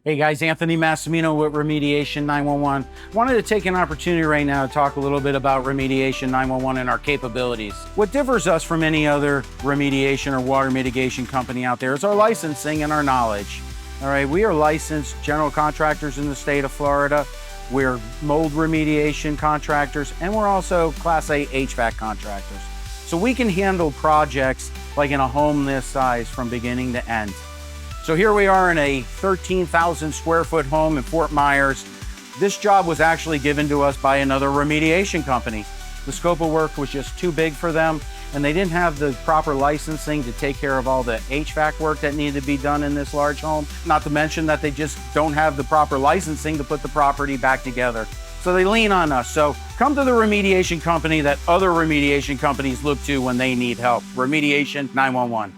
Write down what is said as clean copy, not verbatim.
Hey guys, Anthony Massimino with Remediation 911. Wanted to take an opportunity right now to talk a little bit about Remediation 911 and our capabilities. What differs us from any other remediation or water mitigation company out there is our licensing and our knowledge. All right, we are licensed general contractors in the state of Florida. We're mold remediation contractors, and we're also Class A HVAC contractors. So we can handle projects like in a home this size from beginning to end. So here we are in a 13,000 square foot home in Fort Myers. This job was actually given to us by another remediation company. The scope of work was just too big for them, and they didn't have the proper licensing to take care of all the HVAC work that needed to be done in this large home. Not to mention that they just don't have the proper licensing to put the property back together. So they lean on us. So come to the remediation company that other remediation companies look to when they need help. Remediation 911.